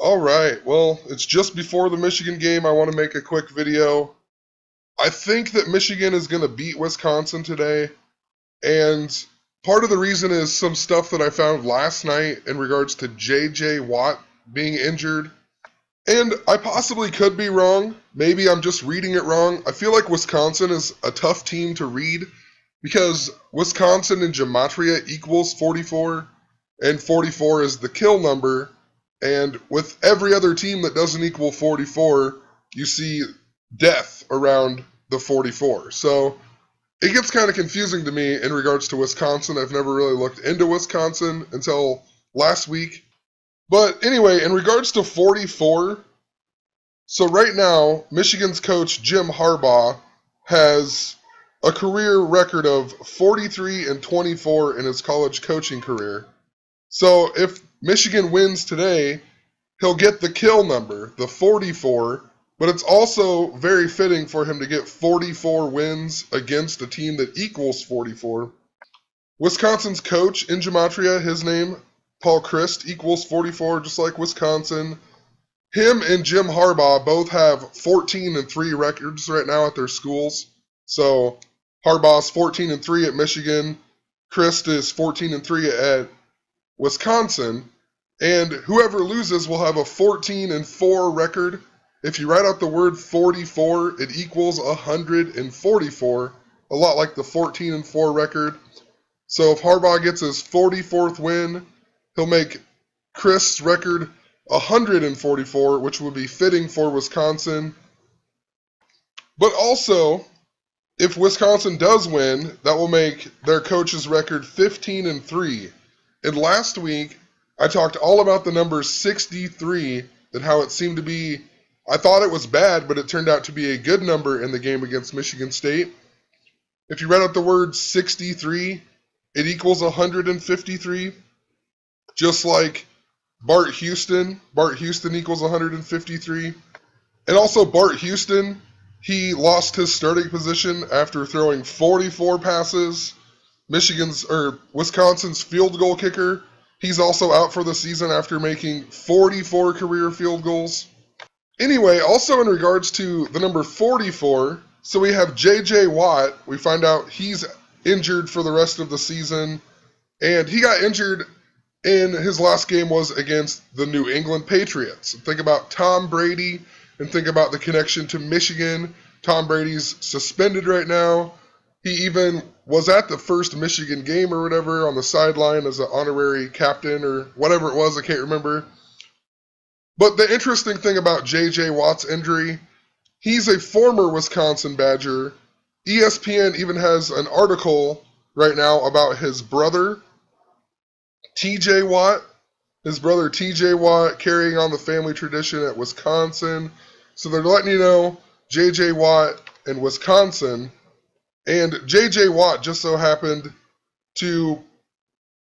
All right. Well, it's just before the Michigan game. I want to make a quick video. I think that Michigan is going to beat Wisconsin today, and part of the reason is some stuff that I found last night in regards to J.J. Watt being injured. And I possibly could be wrong. Maybe I'm just reading it wrong. I feel like Wisconsin is a tough team to read because Wisconsin in gematria equals 44, and 44 is the kill number. And with every other team that doesn't equal 44, you see death around the 44. So it gets kind of confusing to me in regards to Wisconsin. I've never really looked into Wisconsin until last week. But anyway, in regards to 44, so right now, Michigan's coach Jim Harbaugh has a career record of 43 and 24 in his college coaching career. So if Michigan wins today, he'll get the kill number, the 44, but it's also very fitting for him to get 44 wins against a team that equals 44. Wisconsin's coach in gematria, his name, Paul Chryst, equals 44, just like Wisconsin. Him and Jim Harbaugh both have 14-3 records right now at their schools. So Harbaugh's 14-3 at Michigan. Chryst is 14-3 at Wisconsin. And whoever loses will have a 14-4 record. If you write out the word 44, it equals 144, a lot like the 14-4 record. So if Harbaugh gets his 44th win, he'll make Chryst's record 144, which would be fitting for Wisconsin. But also, if Wisconsin does win, that will make their coach's record 15-3. And last week, I talked all about the number 63 and how it seemed to be, I thought it was bad, but it turned out to be a good number in the game against Michigan State. If you read out the word 63, it equals 153, just like Bart Houston. Bart Houston equals 153. And also Bart Houston, he lost his starting position after throwing 44 passes. Wisconsin's field goal kicker, he's also out for the season after making 44 career field goals. Anyway, also in regards to the number 44, so we have J.J. Watt. We find out he's injured for the rest of the season, and he got injured in his last game was against the New England Patriots. Think about Tom Brady and think about the connection to Michigan. Tom Brady's suspended right now. He even was at the first Michigan game or whatever on the sideline as an honorary captain or whatever it was, I can't remember. But the interesting thing about J.J. Watt's injury, he's a former Wisconsin Badger. ESPN even has an article right now about his brother, T.J. Watt. His brother T.J. Watt carrying on the family tradition at Wisconsin. So they're letting you know J.J. Watt and Wisconsin. And J.J. Watt just so happened to,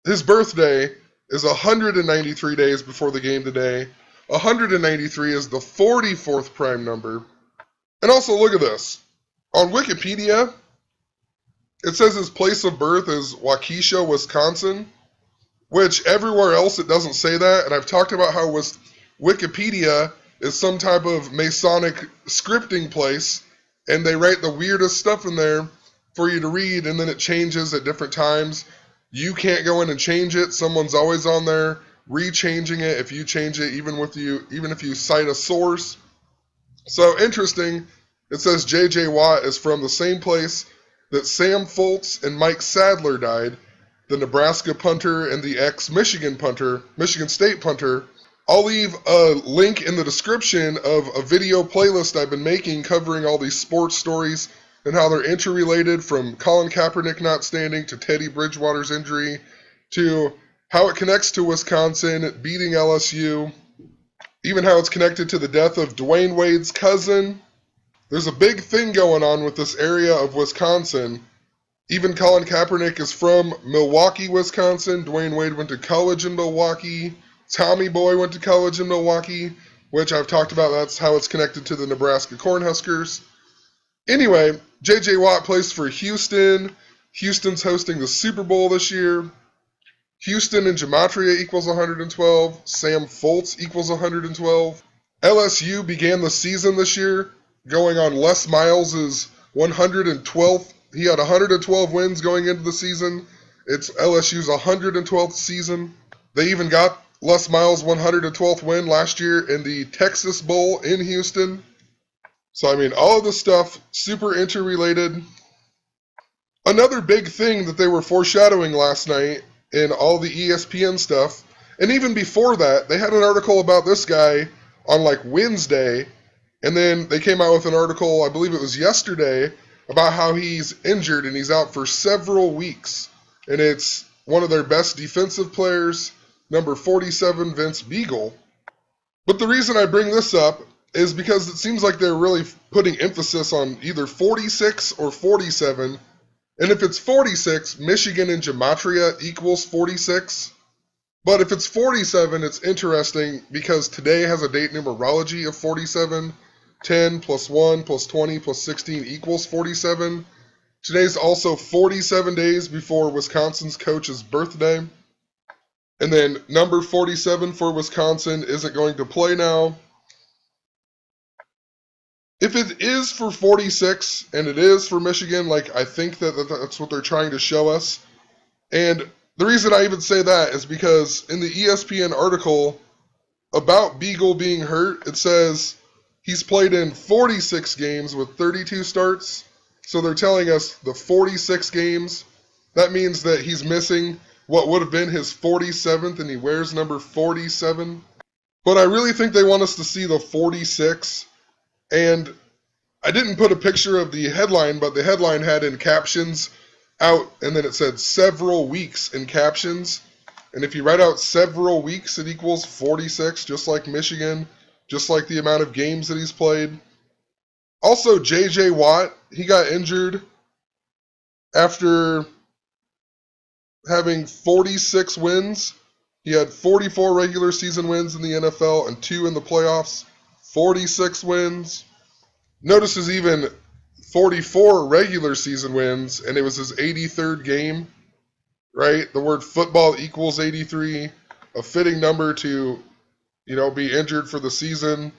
his birthday is 193 days before the game today. 193 is the 44th prime number. And also look at this. On Wikipedia, it says his place of birth is Waukesha, Wisconsin, which everywhere else it doesn't say that. And I've talked about how Wikipedia is some type of Masonic scripting place, and they write the weirdest stuff in there for you to read, and then it changes at different times. You can't go in and change it. Someone's always on there rechanging it if you change it, even if you cite a source. So interesting. It says J.J. Watt is from the same place that Sam Foltz and Mike Sadler died, the Nebraska punter and the ex-Michigan punter, Michigan State punter. I'll leave a link in the description of a video playlist I've been making covering all these sports stories and how they're interrelated, from Colin Kaepernick not standing to Teddy Bridgewater's injury to how it connects to Wisconsin beating LSU, even how it's connected to the death of Dwayne Wade's cousin. There's a big thing going on with this area of Wisconsin. Even Colin Kaepernick is from Milwaukee, Wisconsin. Dwayne Wade went to college in Milwaukee. Tommy Boy went to college in Milwaukee, which I've talked about. That's how it's connected to the Nebraska Cornhuskers. Anyway, J.J. Watt plays for Houston. Houston's hosting the Super Bowl this year. Houston in Gematria equals 112. Sam Foltz equals 112. LSU began the season this year going on Les Miles' 112th. He had 112 wins going into the season. It's LSU's 112th season. They even got Les Miles' 112th win last year in the Texas Bowl in Houston. So, I mean, all of this stuff, super interrelated. Another big thing that they were foreshadowing last night in all the ESPN stuff, and even before that, they had an article about this guy on like Wednesday, and then they came out with an article, I believe it was yesterday, about how he's injured and he's out for several weeks. And it's one of their best defensive players, number 47, Vince Biegel. But the reason I bring this up is because it seems like they're really putting emphasis on either 46 or 47. And if it's 46, Michigan in Gematria equals 46. But if it's 47, it's interesting because today has a date numerology of 47. 10 plus 1 plus 20 plus 16 equals 47. Today's also 47 days before Wisconsin's coach's birthday. And then number 47 for Wisconsin isn't going to play now. If it is for 46 and it is for Michigan, like I think that's what they're trying to show us. And the reason I even say that is because in the ESPN article about Biegel being hurt, it says he's played in 46 games with 32 starts. So they're telling us the 46 games. That means that he's missing what would have been his 47th, and he wears number 47. But I really think they want us to see the 46. And I didn't put a picture of the headline, but the headline had in captions out, and then it said several weeks in captions. And if you write out several weeks, it equals 46, just like Michigan, just like the amount of games that he's played. Also, J.J. Watt, he got injured after having 46 wins. He had 44 regular season wins in the NFL and 2 in the playoffs. 46 wins. Notice there's even 44 regular season wins, and it was his 83rd game, right? The word football equals 83, a fitting number to, be injured for the season.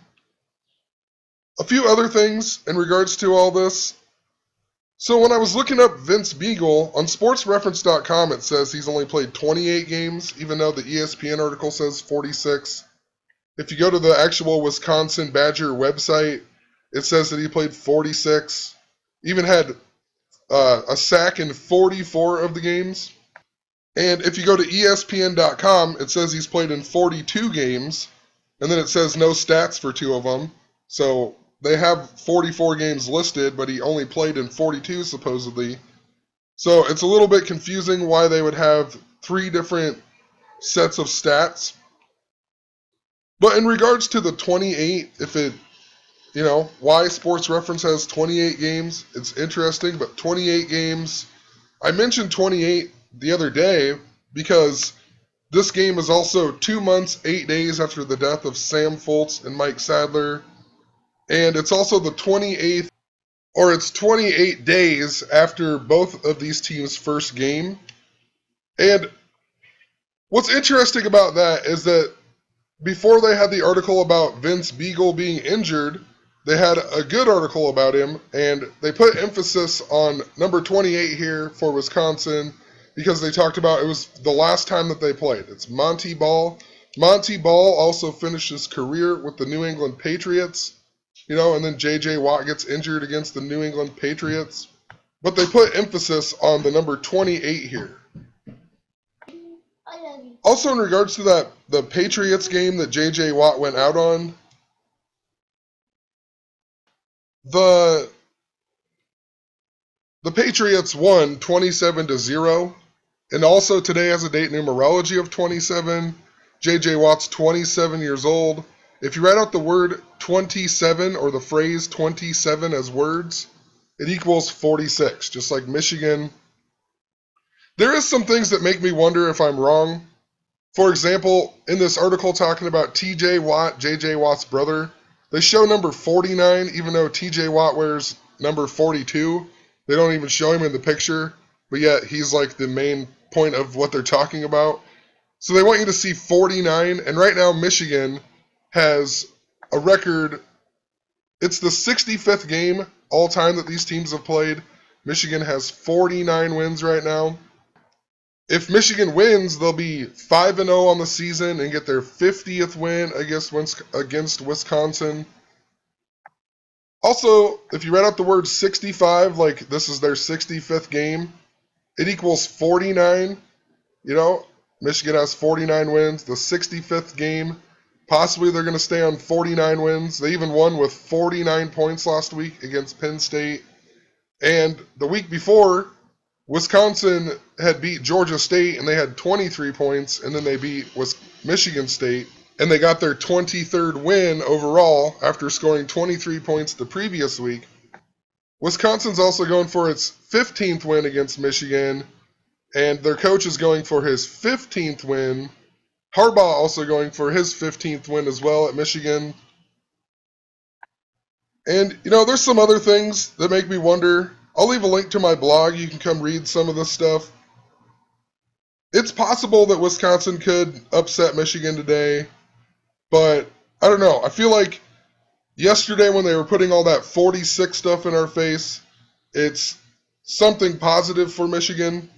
A few other things in regards to all this. So when I was looking up Vince Biegel, on sportsreference.com it says he's only played 28 games, even though the ESPN article says 46. If you go to the actual Wisconsin Badger website, it says that he played 46. Even had a sack in 44 of the games. And if you go to ESPN.com, it says he's played in 42 games, and then it says no stats for 2 of them. So they have 44 games listed, but he only played in 42 supposedly. So it's a little bit confusing why they would have 3 different sets of stats. But in regards to the 28, why Sports Reference has 28 games, it's interesting, but 28 games, I mentioned 28 the other day because this game is also 2 months, 8 days after the death of Sam Foltz and Mike Sadler. And it's also the 28th, or it's 28 days after both of these teams' first game. And what's interesting about that is that before they had the article about Vince Biegel being injured, they had a good article about him, and they put emphasis on number 28 here for Wisconsin because they talked about it was the last time that they played. It's Monty Ball. Monty Ball also finished his career with the New England Patriots. And then J.J. Watt gets injured against the New England Patriots. But they put emphasis on the number 28 here. Also in regards to the Patriots game that J.J. Watt went out on, the Patriots won 27-0. And also today has a date numerology of 27. J.J. Watt's 27 years old. If you write out the word 27 or the phrase 27 as words, it equals 46, just like Michigan. There is some things that make me wonder if I'm wrong. For example, in this article talking about T.J. Watt, J.J. Watt's brother, they show number 49, even though T.J. Watt wears number 42. They don't even show him in the picture, but yet he's like the main point of what they're talking about. So they want you to see 49, and right now Michigan has a record. It's the 65th game all time that these teams have played. Michigan has 49 wins right now. If Michigan wins, they'll be 5-0 on the season and get their 50th win against Wisconsin. Also, if you read out the word 65, like this is their 65th game, it equals 49. You know, Michigan has 49 wins. The 65th game, possibly they're going to stay on 49 wins. They even won with 49 points last week against Penn State. And the week before, Wisconsin had beat Georgia State, and they had 23 points, and then they beat Michigan State, and they got their 23rd win overall after scoring 23 points the previous week. Wisconsin's also going for its 15th win against Michigan, and their coach is going for his 15th win. Harbaugh also going for his 15th win as well at Michigan. And, you know, there's some other things that make me wonder. I'll leave a link to my blog. You can come read some of this stuff. It's possible that Wisconsin could upset Michigan today, but I don't know. I feel like yesterday when they were putting all that 46 stuff in our face, it's something positive for Michigan.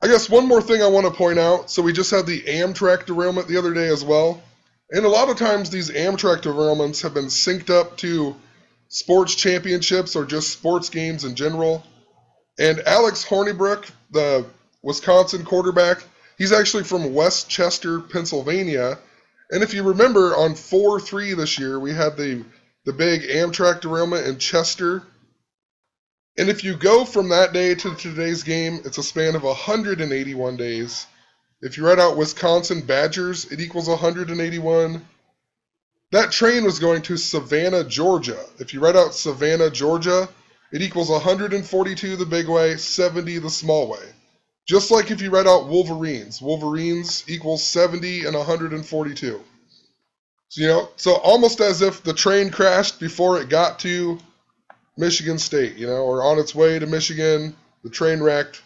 I guess one more thing I want to point out. So we just had the Amtrak derailment the other day as well. And a lot of times these Amtrak derailments have been synced up to sports championships or just sports games in general. And Alex Hornibrook, the Wisconsin quarterback, he's actually from West Chester, Pennsylvania. And if you remember, on 4-3 this year, we had the big Amtrak derailment in Chester. And if you go from that day to today's game, it's a span of 181 days. If you write out Wisconsin Badgers, it equals 181. That train was going to Savannah, Georgia. If you write out Savannah, Georgia, it equals 142 the big way, 70 the small way. Just like if you write out Wolverines. Wolverines equals 70 and 142. So, so almost as if the train crashed before it got to Michigan State, or on its way to Michigan, the train wrecked.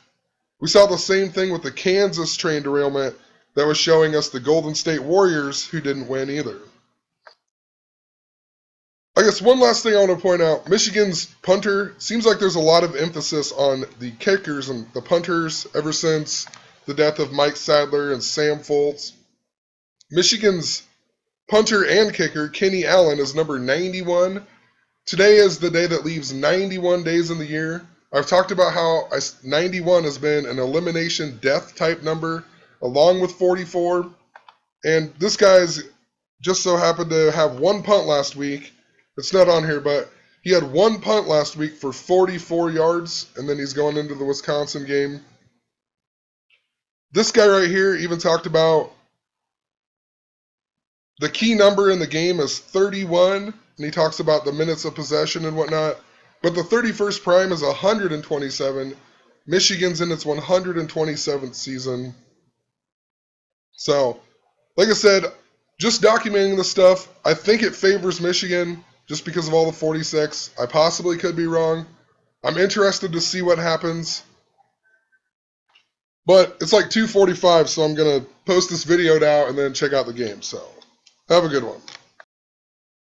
We saw the same thing with the Kansas train derailment that was showing us the Golden State Warriors, who didn't win either. I guess one last thing I want to point out, Michigan's punter, seems like there's a lot of emphasis on the kickers and the punters ever since the death of Mike Sadler and Sam Foltz. Michigan's punter and kicker, Kenny Allen, is number 91. Today is the day that leaves 91 days in the year. I've talked about how 91 has been an elimination death type number, along with 44. And this guy's just so happened to have one punt last week. It's not on here, but he had one punt last week for 44 yards, and then he's going into the Wisconsin game. This guy right here even talked about the key number in the game is 31, and he talks about the minutes of possession and whatnot. But the 31st prime is 127. Michigan's in its 127th season. So, like I said, just documenting the stuff. I think it favors Michigan just because of all the 46. I possibly could be wrong. I'm interested to see what happens. But it's like 2:45, so I'm going to post this video now and then check out the game. So, have a good one.